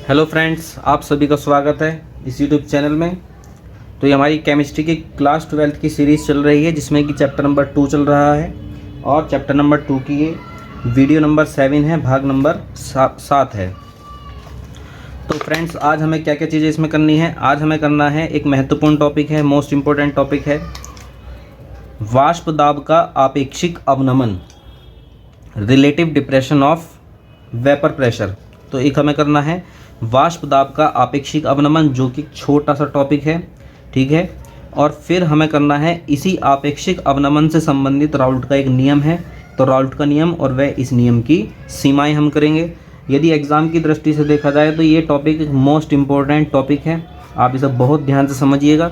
Hello friends, आप सभी का स्वागत है इस यूट्यूब चैनल में। तो ये हमारी केमिस्ट्री की क्लास 12th की सीरीज़ चल रही है, जिसमें कि चैप्टर नंबर 2 चल रहा है और चैप्टर नंबर 2 की ये वीडियो नंबर 7 है, भाग नंबर 7 है। तो फ्रेंड्स, आज हमें क्या क्या चीज़ें इसमें करनी है। आज हमें करना है एक महत्वपूर्ण टॉपिक है, मोस्ट इम्पोर्टेंट टॉपिक है, वाष्प दाब का आपेक्षिक अवनमन, relative depression of vapour pressure. तो एक हमें करना है वाष्प दाब का आपेक्षिक अवनमन, जो कि छोटा सा टॉपिक है, ठीक है। और फिर हमें करना है इसी आपेक्षिक अवनमन से संबंधित राउल्ट का एक नियम है, तो राउल्ट का नियम और वह इस नियम की सीमाएं हम करेंगे। यदि एग्ज़ाम की दृष्टि से देखा जाए तो ये टॉपिक एक मोस्ट इम्पोर्टेंट टॉपिक है, आप इसे बहुत ध्यान से समझिएगा।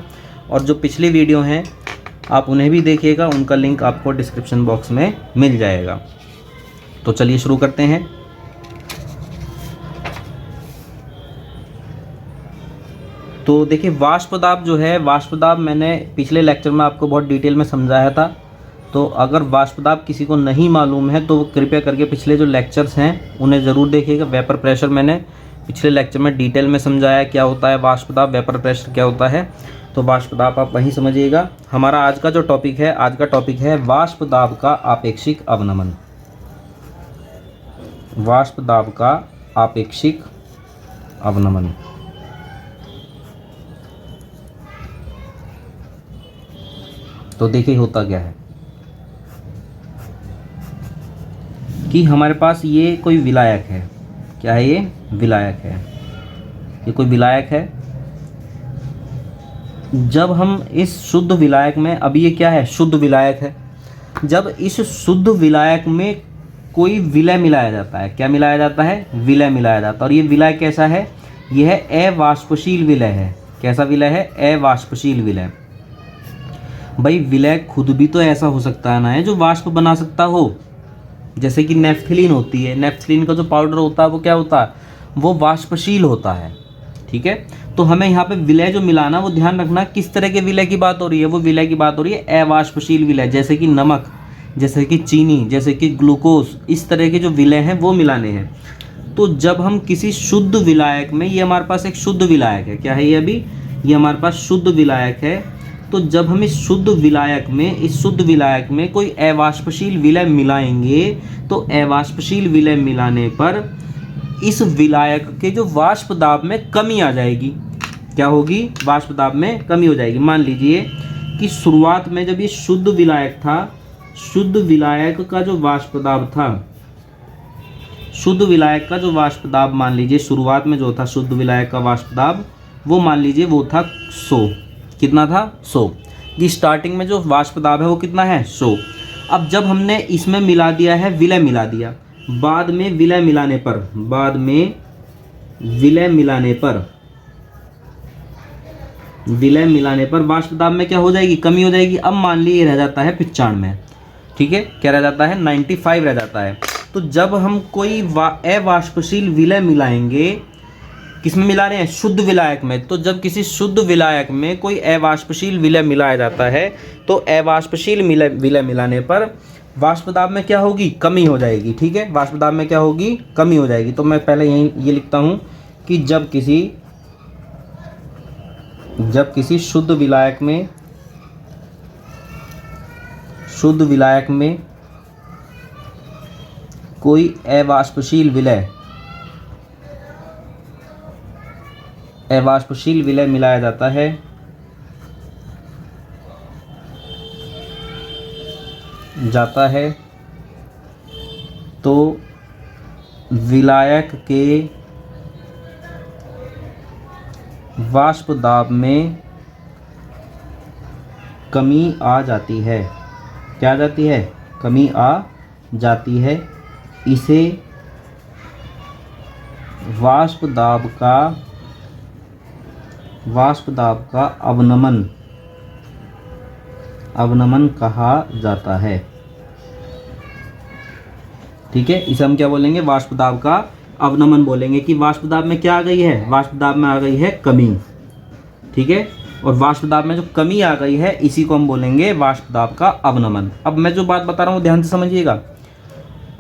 और जो पिछली वीडियो हैं आप उन्हें भी देखिएगा, उनका लिंक आपको डिस्क्रिप्शन बॉक्स में मिल जाएगा। तो चलिए शुरू करते हैं। तो देखिए, वाष्प दाब जो है, वाष्प दाब मैंने पिछले लेक्चर में आपको बहुत डिटेल में समझाया था। तो अगर वाष्प दाब किसी को नहीं मालूम है तो कृपया करके पिछले जो लेक्चर्स हैं उन्हें ज़रूर देखिएगा। वेपर प्रेशर मैंने पिछले लेक्चर में डिटेल में समझाया क्या होता है वाष्प दाब, वेपर प्रेशर क्या होता है। तो वाष्प दाब आप वहीं समझिएगा। हमारा आज का जो टॉपिक है, आज का टॉपिक है वाष्प दाब का आपेक्षिक अवनमन। वाष्प दाब का आपेक्षिक अवनमन। तो देखिए होता क्या है कि हमारे पास ये कोई विलायक है। क्या है ये? विलायक है। ये कोई विलायक है। जब हम इस शुद्ध विलायक में, अभी ये क्या है? शुद्ध विलायक है। जब इस शुद्ध विलायक में कोई विलय मिलाया जाता है, क्या मिलाया जाता है? विलय मिलाया जाता है। और ये विलय कैसा है? यह अवाष्पशील विलय है। कैसा विलय है? अवाष्पशील विलय। भाई विलय खुद भी तो ऐसा हो सकता है ना, है जो वाष्प बना सकता हो, जैसे कि नेफ्थलीन होती है। नेफ्थलीन का जो पाउडर होता है वो क्या होता है? वो वाष्पशील होता है, ठीक है। तो हमें यहाँ पे विलय जो मिलाना, वो ध्यान रखना किस तरह के विलय की बात हो रही है। वो विलय की बात हो रही है अवाष्पशील विलय, जैसे कि नमक, जैसे कि चीनी, जैसे कि ग्लूकोज, इस तरह के जो विलय हैं वो मिलाने हैं। तो जब हम किसी शुद्ध विलायक में, ये हमारे पास एक शुद्ध विलायक है, क्या है ये? अभी ये हमारे पास शुद्ध विलायक है। तो जब हम इस शुद्ध विलायक में कोई अवाष्पशील विलय मिलाएंगे, तो अवाष्पशील विलय मिलाने पर इस विलायक के जो वाष्प दाब में कमी आ जाएगी। क्या होगी? वाष्प दाब में कमी हो जाएगी। मान लीजिए कि शुरुआत में जब ये शुद्ध विलायक था, शुद्ध विलायक का जो वाष्प दाब था, शुद्ध विलायक का जो वाष्प दाब, मान लीजिए शुरुआत में जो था शुद्ध विलायक का वाष्प दाब, वो मान लीजिए वो था 100। कितना था? 100। कि स्टार्टिंग में जो वाष्प दाब है वो कितना है? 100। अब जब हमने इसमें मिला दिया है, विलय मिला दिया, बाद में विलय मिलाने पर वाष्प दाब में क्या हो जाएगी? कमी हो जाएगी। अब मान लीजिए रह जाता है 95, ठीक है। क्या रह जाता है? 95 रह जाता है। तो जब हम कोई अवाष्पशील विलय मिलाएंगे, किसमें मिला रहे हैं? शुद्ध विलायक में। तो जब किसी शुद्ध विलायक में कोई अवाष्पशील विलय मिलाया जाता है, तो अवाष्पशील विलय मिलाने पर वाष्प दाब में क्या होगी? कमी हो जाएगी, ठीक है। वाष्प दाब में क्या होगी? कमी हो जाएगी। तो मैं पहले ये लिखता हूं कि जब किसी शुद्ध विलायक में कोई अवाष्पशील विलय मिलाया जाता है तो विलायक के वाष्प दाब में कमी आ जाती है। क्या आ जाती है? कमी आ जाती है। इसे वाष्प दाब का अवनमन कहा जाता है, ठीक है। इसे हम क्या बोलेंगे? वाष्प दाब का अवनमन बोलेंगे। कि वाष्प दाब में क्या आ गई है? वाष्प दाब में आ गई है कमी, ठीक है। और वाष्प दाब में जो कमी आ गई है, इसी को हम बोलेंगे वाष्प दाब का अवनमन। अब मैं जो बात बता रहा हूँ ध्यान से समझिएगा।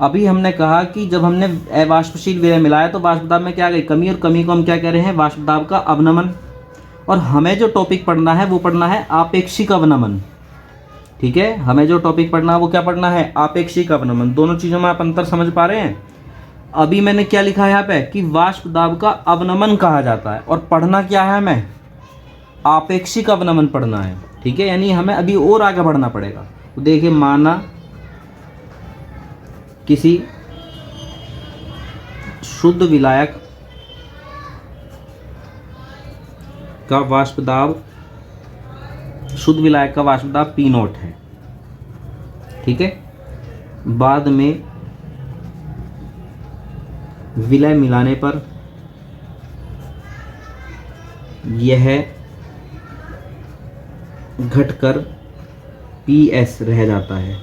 अभी हमने कहा कि जब हमने अवाष्पशील विलय मिलाया तो वाष्प दाब में क्या आ गई, कमी, और कमी को हम क्या कह रहे हैं, वाष्प दाब का अवनमन। और हमें जो टॉपिक पढ़ना है वो पढ़ना है आपेक्षिक अवनमन। ठीक है, हमें जो टॉपिक पढ़ना है वो क्या पढ़ना है, आपेक्षिक अवनमन। दोनों चीज़ों में आप अंतर समझ पा रहे हैं। अभी मैंने क्या लिखा है यहाँ पे कि वाष्प दाब का अवनमन कहा जाता है, और पढ़ना क्या है, हमें आपेक्षिक अवनमन पढ़ना है। ठीक है, यानी हमें अभी और आगे बढ़ना पड़ेगा। तो देखिए, माना किसी शुद्ध विलायक का वाष्प दाब, शुद्ध विलायक का वाष्प दाब P0 है। ठीक है, बाद में विलय मिलाने पर यह घटकर PS रह जाता है।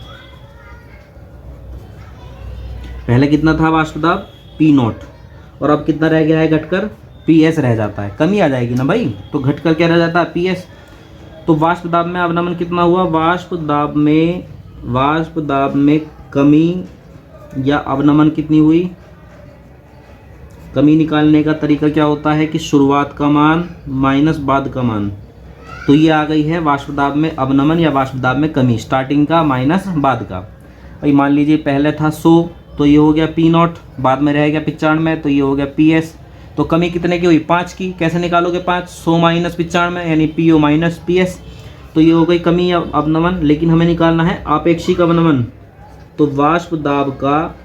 पहले कितना था वाष्प दाब P0, और अब कितना रह गया है, घटकर PS रह जाता है। कमी आ जाएगी ना भाई, तो घटकर क्या रह जाता है, PS। तो वाष्प दाब में अवनमन कितना हुआ, वाष्प दाब में कमी या अवनमन कितनी हुई। कमी निकालने का तरीका क्या होता है कि शुरुआत का मान माइनस बाद का मान। तो ये आ गई है वाष्प दाब में अवनमन या वाष्प दाब में कमी, स्टार्टिंग का माइनस बाद का। भाई मान लीजिए पहले था 100, तो ये हो गया P0, बाद में रह गया 95, तो ये हो गया PS। तो कमी कितने की हुई, 5 की। कैसे निकालोगे 5, 100 माइनस 95 यानी PO माइनस PS। तो ये हो गई कमी या अवनमन। लेकिन हमें निकालना है आपेक्षिक अवनमन। तो वाष्प दाब का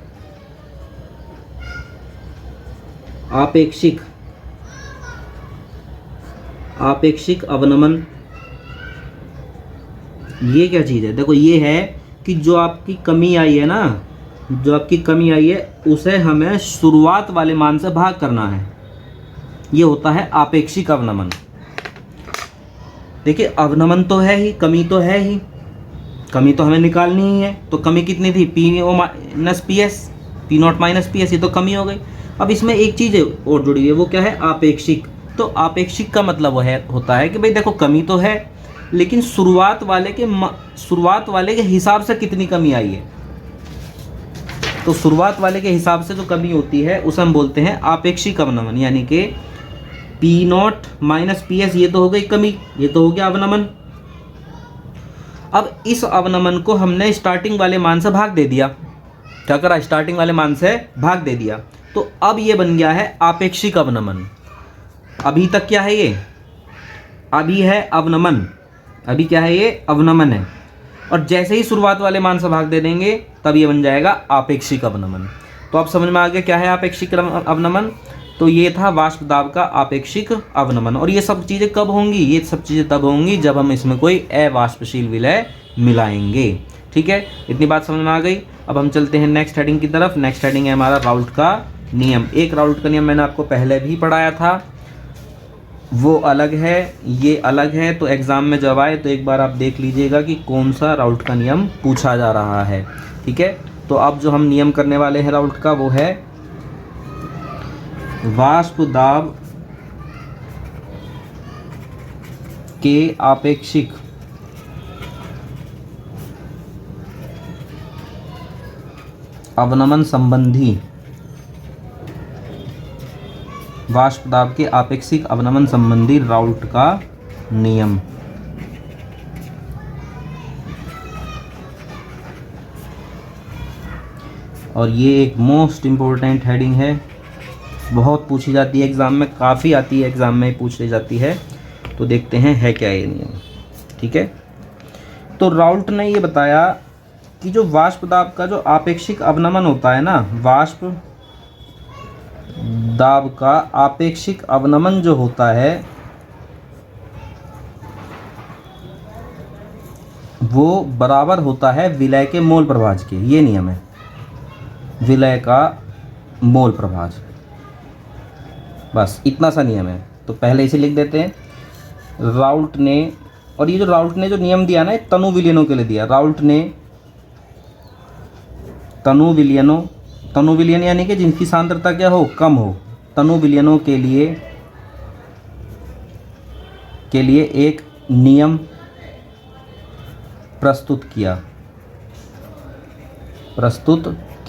आपेक्षिक अवनमन, ये क्या चीज़ है, देखो ये है कि जो आपकी कमी आई है ना, जो आपकी कमी आई है उसे हमें शुरुआत वाले मान से भाग करना है। ये होता है आपेक्षिक अवनमन। देखिए, अवनमन तो है ही, कमी तो है ही, कमी तो हमें निकालनी ही है। तो कमी कितनी थी, PO minus PS, P0 minus PS, ये तो कमी हो गई। अब इसमें एक चीज़ और जुड़ी है, वो क्या है, आपेक्षिक। तो आपेक्षिक का मतलब वो होता है कि भाई देखो कमी तो है, लेकिन शुरुआत वाले के हिसाब से कितनी कमी आई है। तो शुरुआत वाले के हिसाब से जो कमी होती है उसे हम बोलते हैं आपेक्षिक अवनमन। यानी कि P0 माइनस PS, ये तो हो गई कमी, ये तो हो गया अवनमन। अब इस अवनमन को हमने स्टार्टिंग वाले मान से भाग दे दिया। क्या करा, स्टार्टिंग वाले मान से भाग दे दिया। तो अब ये बन गया है आपेक्षिक अवनमन। अभी तक क्या है, ये अभी है अवनमन, अभी क्या है, ये अवनमन है। और जैसे ही शुरुआत वाले मान से भाग दे देंगे तब ये बन जाएगा आपेक्षिक अवनमन। तो अब समझ में आ गया क्या है आपेक्षिक अवनमन। तो ये था वाष्प दाब का आपेक्षिक अवनमन। और ये सब चीज़ें कब होंगी, ये सब चीज़ें तब होंगी जब हम इसमें कोई अवाष्पशील विलय मिलाएंगे। ठीक है, इतनी बात समझ में आ गई। अब हम चलते हैं नेक्स्ट हेडिंग की तरफ। नेक्स्ट हेडिंग है हमारा राउल्ट का नियम। एक राउल्ट का नियम मैंने आपको पहले भी पढ़ाया था, वो अलग है, ये अलग है। तो एग्ज़ाम में जब आए तो एक बार आप देख लीजिएगा कि कौन सा राउल्ट का नियम पूछा जा रहा है। ठीक है, तो अब जो हम नियम करने वाले हैं राउल्ट का, वो है वाष्प दाब के आपेक्षिक अवनमन संबंधी, वाष्प दाब के आपेक्षिक अवनमन संबंधी राउल्ट का नियम। और ये एक मोस्ट इम्पोर्टेंट हेडिंग है, बहुत पूछी जाती है एग्ज़ाम में, काफ़ी आती है एग्ज़ाम में पूछ ली जाती है। तो देखते हैं है क्या ये नियम। ठीक है, तो राउल्ट ने ये बताया कि जो वाष्प दाब का जो आपेक्षिक अवनमन होता है ना, वाष्प दाब का आपेक्षिक अवनमन जो होता है वो बराबर होता है विलय के मोल प्रभाज के। ये नियम है, विलय का मोल प्रभाज, बस इतना सा नियम है। तो पहले इसे लिख देते हैं। राउल्ट ने, और ये जो राउल्ट ने जो नियम दिया ना, तनु विलयनों के लिए दिया। राउल्ट ने तनु विलयन यानी कि जिनकी सांद्रता क्या हो, कम हो, तनु विलयनों के लिए एक नियम प्रस्तुत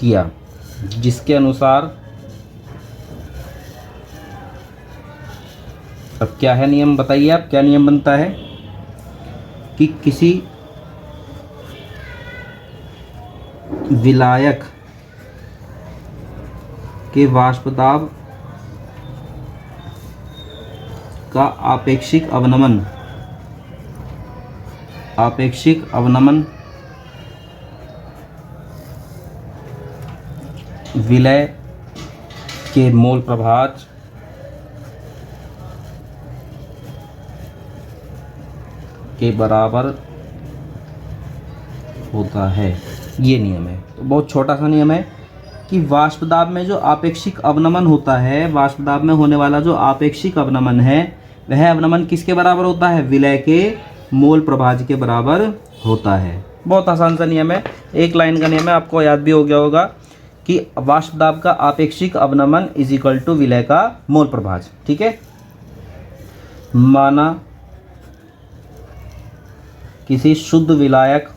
किया, जिसके अनुसार अब क्या है नियम, बताइए आप क्या नियम बनता है कि किसी विलायक के वाष्प दाब का आपेक्षिक अवनमन विलय के मोल प्रभाज के बराबर होता है। ये नियम है। तो बहुत छोटा सा नियम है कि वाष्प दाब में जो आपेक्षिक अवनमन होता है, वाष्प दाब में होने वाला जो आपेक्षिक अवनमन है, वह अवनमन किसके बराबर होता है? विलय के मोल प्रभाज के बराबर होता है। बहुत आसान सा नियम है, एक लाइन का नियम है, आपको याद भी हो गया होगा कि वाष्प दाब का आपेक्षिक अवनमन इज इक्वल टू विलय का मोल प्रभाज। ठीक है, माना किसी शुद्ध विलायक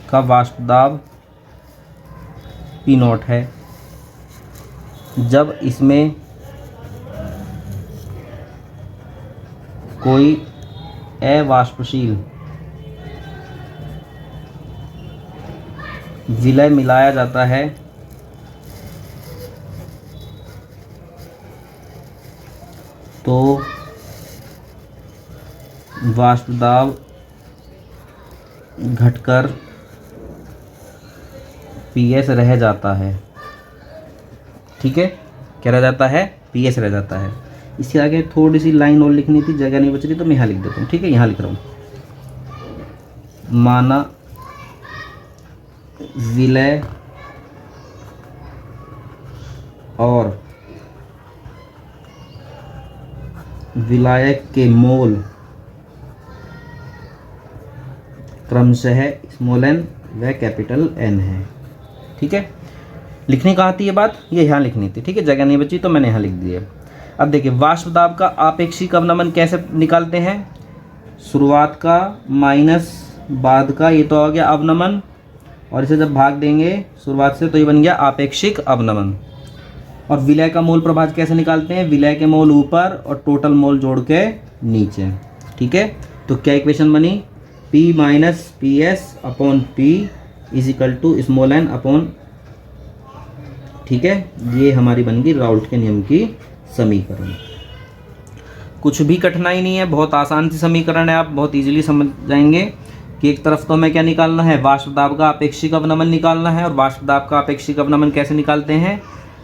का वाष्प दाब P0 है, जब इसमें कोई अवाष्पशील विलय मिलाया जाता है तो वाष्प दाब घटकर PS रह जाता है। ठीक है, क्या रह जाता है? PS रह जाता है। इसके आगे थोड़ी सी लाइन और लिखनी थी, जगह नहीं बच रही तो मैं यहाँ लिख देता हूँ। ठीक है, यहाँ लिख रहा हूँ, माना विलय और विलायक के मोल क्रमशः स्मॉल n व कैपिटल N है। ठीक है, लिखनी कहाँ थी ये बात? ये यहाँ लिखनी थी। ठीक है, जगह नहीं बची तो मैंने यहाँ लिख दिया। अब देखिए, वाष्प दाब का आपेक्षिक अवनमन कैसे निकालते हैं? शुरुआत का माइनस बाद का, ये तो आ गया अवनमन, और इसे जब भाग देंगे शुरुआत से तो ये बन गया आपेक्षिक अवनमन। और विलय का मोल प्रभाज कैसे निकालते हैं? विलय के मोल ऊपर और टोटल मोल जोड़ के नीचे। ठीक है, तो क्या इक्वेशन बनी? P minus PS upon P is equal to small n upon, ठीक है, ये हमारी बन गई राउल्ट के नियम की समीकरण। कुछ भी कठिनाई नहीं है, बहुत आसान सी समीकरण है, आप बहुत इजीली समझ जाएंगे कि एक तरफ तो हमें क्या निकालना है? वाष्प दाब का अपेक्षिक अवनमन निकालना है। और वाष्प दाब का अपेक्षिक अवनमन कैसे निकालते हैं?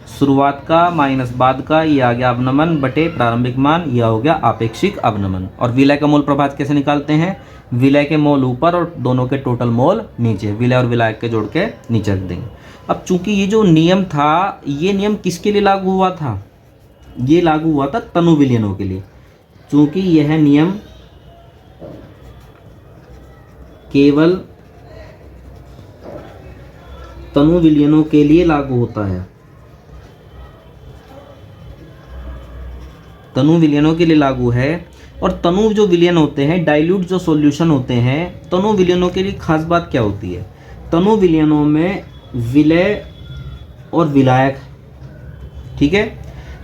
शुरुआत का माइनस बाद का, ये आ गया अवनमन बटे प्रारंभिक मान, यह हो गया आपेक्षिक अवनमन। और विलय का मोल प्रभाज कैसे निकालते हैं? विलय के मोल ऊपर और दोनों के टोटल मोल नीचे, विलय और विलायक के जोड़ के नीचे रख देंगे। अब चूंकि ये जो नियम था, ये नियम किसके लिए लागू हुआ था? ये लागू हुआ था तनु विलयनों के लिए। चूंकि यह नियम केवल तनु विलयनों के लिए लागू होता है, तनु विलयनों के लिए लागू है। और तनु जो विलयन होते हैं, डाइल्यूट जो सॉल्यूशन होते हैं, तनु विलयनों के लिए खास बात क्या होती है? तनु विलयनों में विलय और विलायक, ठीक है,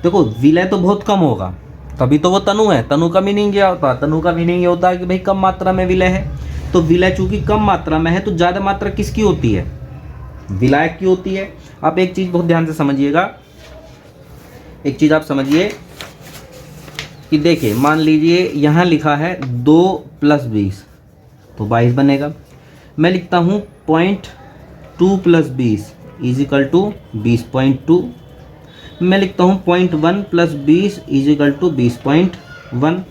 देखो विलय तो बहुत कम होगा तभी तो वो तनु है। तनु का मीनिंग क्या होता है? तनु का मीनिंग ये होता है कि भाई कम मात्रा में विलय है। तो विलय चूंकि कम मात्रा में है तो ज़्यादा मात्रा किसकी होती है? विलायक की होती है। आप एक चीज़ बहुत ध्यान से समझिएगा, एक चीज़ आप समझिए कि देखिए, मान लीजिए यहाँ लिखा है 2 + 20 तो 22 बनेगा। मैं लिखता हूँ 0.2 + 20 इज इक्वल टू 20.2। मैं लिखता हूँ 0.1 + 20 इज इक्वल टू 20.1।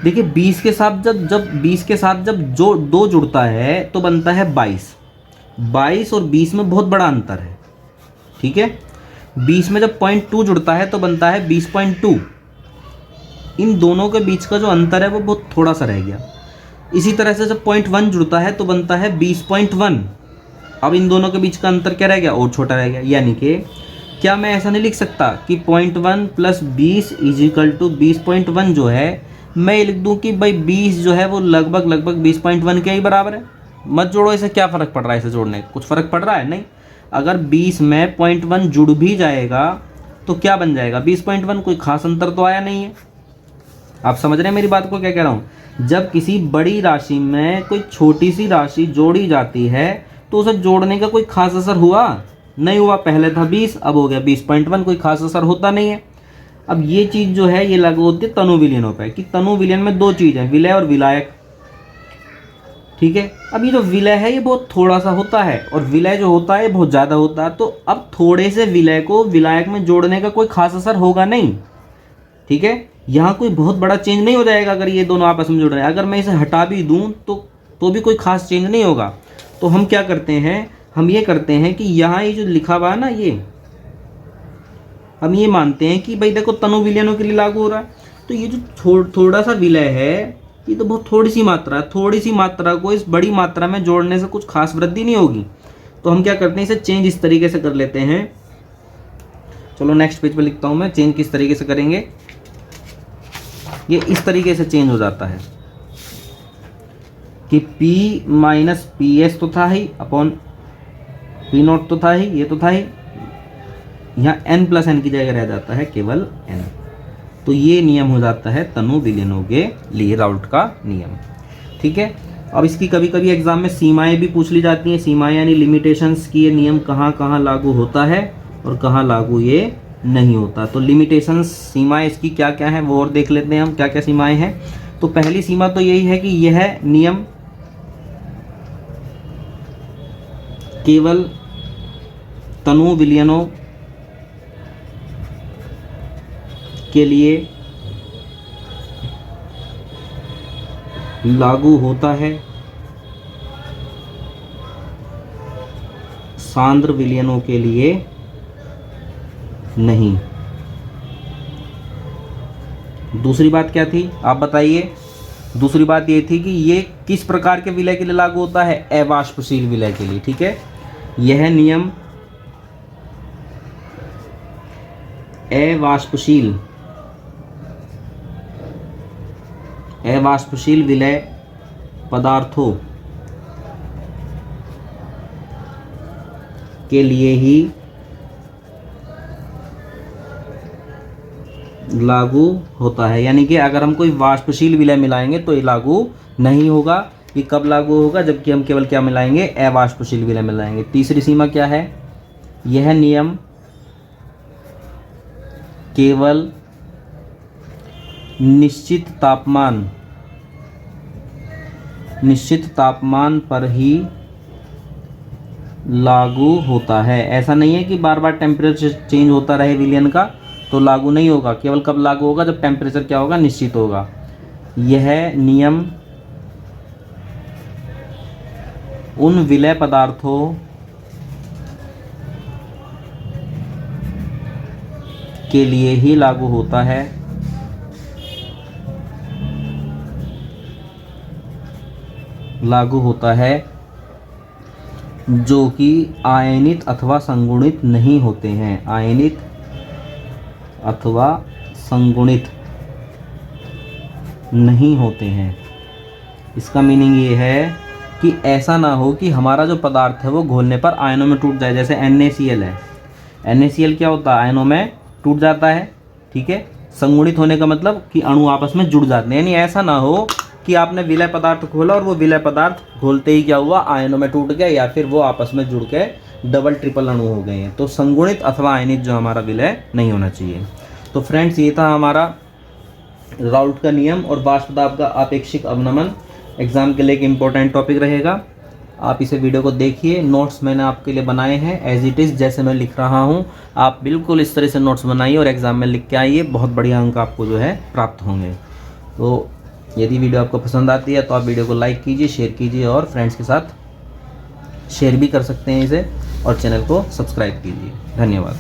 देखिए 20 के साथ जब जो 2 जुड़ता है तो बनता है 22। 22 और 20 में बहुत बड़ा अंतर है। ठीक है, 20 में जब 0.2 जुड़ता है तो बनता है 20.2। इन दोनों के बीच का जो अंतर है वो बहुत थोड़ा सा रह गया। इसी तरह से जब 0.1 जुड़ता है तो बनता है 20.1। अब इन दोनों के बीच का अंतर क्या रह गया? और छोटा रह गया। यानी कि क्या मैं ऐसा नहीं लिख सकता कि 0.1 + 20 इज इक्वल टू 20.1 जो है मैं ये लिख दूँ कि भाई 20 जो है वो लगभग 20.1 के ही बराबर है। मत जोड़ो, इसे क्या फ़र्क पड़ रहा है, इसे जोड़ने कुछ फ़र्क पड़ रहा है नहीं। अगर 20 में 0.1 जुड़ भी जाएगा तो क्या बन जाएगा 20.1, कोई खास अंतर तो आया नहीं है। आप समझ रहे हैं मेरी बात को, क्या कह रहा हूँ। जब किसी बड़ी राशि में कोई छोटी सी राशि जोड़ी जाती है तो उसे जोड़ने का कोई खास असर हुआ नहीं हुआ। पहले था 20, अब हो गया 20.1, कोई खास असर होता नहीं है। अब ये चीज़ जो है ये लागू होती है तनु विलयनों पर, कि तनु विलयन में दो चीज़ है, विलय और विलायक। ठीक है, अब ये जो विलय है ये बहुत थोड़ा सा होता है और विलय जो होता है बहुत ज़्यादा होता है। तो अब थोड़े से विलय को विलायक में जोड़ने का कोई खास असर होगा नहीं। ठीक है, यहाँ कोई बहुत बड़ा चेंज नहीं हो जाएगा अगर ये दोनों आपस में जुड़ रहे हैं। अगर मैं इसे हटा भी दूँ तो भी कोई खास चेंज नहीं होगा। तो हम क्या करते हैं, हम ये करते हैं कि यहाँ ये जो लिखा हुआ है ना, ये हम ये मानते हैं कि भाई देखो तनु विलयनों के लिए लागू हो रहा है। तो ये जो थोड़ा सा विलय है ये तो बहुत थोड़ी सी मात्रा है। थोड़ी सी मात्रा को इस बड़ी मात्रा में जोड़ने से कुछ खास वृद्धि नहीं होगी। तो हम क्या करते हैं, इसे चेंज इस तरीके से कर लेते हैं। चलो नेक्स्ट पेज पे लिखता हूँ मैं, चेंज किस तरीके से करेंगे। ये इस तरीके से चेंज हो जाता है कि P माइनस PS तो था ही अपॉन P0 तो था ही, ये तो था ही। यहाँ n प्लस n की जगह रह जाता है केवल n। तो ये नियम हो जाता है तनु विलयनों के लिए, राउल्ट का नियम। ठीक है, अब इसकी कभी कभी एग्जाम में सीमाएं भी पूछ ली जाती हैं। सीमाएं यानी लिमिटेशंस की, ये नियम कहाँ कहाँ लागू होता है और कहाँ लागू ये नहीं होता। तो लिमिटेशंस, सीमाएं इसकी क्या क्या हैं वो और देख लेते हैं हम, क्या क्या सीमाएं हैं। तो पहली सीमा तो यही है कि यह नियम केवल तनु विलयनों के लिए लागू होता है, सांद्र विलयनों के लिए नहीं। दूसरी बात क्या थी आप बताइए। दूसरी बात ये थी कि ये किस प्रकार के विलय के लिए लागू होता है, अवाष्पशील विलय के लिए। ठीक है, यह नियम अवाष्पशील विलय पदार्थों के लिए ही लागू होता है। यानी कि अगर हम कोई वाष्पशील विलय मिलाएंगे तो ये लागू नहीं होगा। ये कब लागू होगा, जबकि हम केवल क्या मिलाएंगे, अवाष्पशील विलय मिलाएंगे। तीसरी सीमा क्या है, यह नियम केवल निश्चित तापमान पर ही लागू होता है। ऐसा नहीं है कि बार बार टेम्परेचर चेंज होता रहे विलयन का तो लागू नहीं होगा। केवल कब लागू होगा, जब टेम्परेचर क्या होगा, निश्चित होगा। यह नियम उन विलय पदार्थों के लिए ही लागू होता है जो कि आयनित अथवा संगुणित नहीं होते हैं। आयनित अथवा संगुणित नहीं होते हैं। इसका मीनिंग ये है कि ऐसा ना हो कि हमारा जो पदार्थ है वो घोलने पर आयनों में टूट जाए। जैसे NaCl है, NaCl क्या होता है, आयनों में टूट जाता है। ठीक है, संगुणित होने का मतलब कि अणु आपस में जुड़ जाते हैं। यानी ऐसा ना हो कि आपने विलय पदार्थ खोला और वो विलय पदार्थ घोलते ही क्या हुआ, आयनों में टूट गए या फिर वो आपस में जुड़ के डबल ट्रिपल अणु हो गए हैं। तो संगुणित अथवा आयनित जो हमारा विलय नहीं होना चाहिए। तो फ्रेंड्स, ये था हमारा राउल्ट का नियम और वाष्प दाब का आपेक्षिक अवनमन। एग्जाम के लिए एक इम्पोर्टेंट टॉपिक रहेगा। आप इसे वीडियो को देखिए, नोट्स मैंने आपके लिए बनाए हैं एज इट इज़, जैसे मैं लिख रहा हूँ। आप बिल्कुल इस तरह से नोट्स बनाइए और एग्ज़ाम में लिख के आइए, बहुत बढ़िया अंक आपको जो है प्राप्त होंगे। तो यदि वीडियो आपको पसंद आती है तो आप वीडियो को लाइक कीजिए, शेयर कीजिए और फ्रेंड्स के साथ शेयर भी कर सकते हैं इसे, और चैनल को सब्सक्राइब कीजिए। धन्यवाद।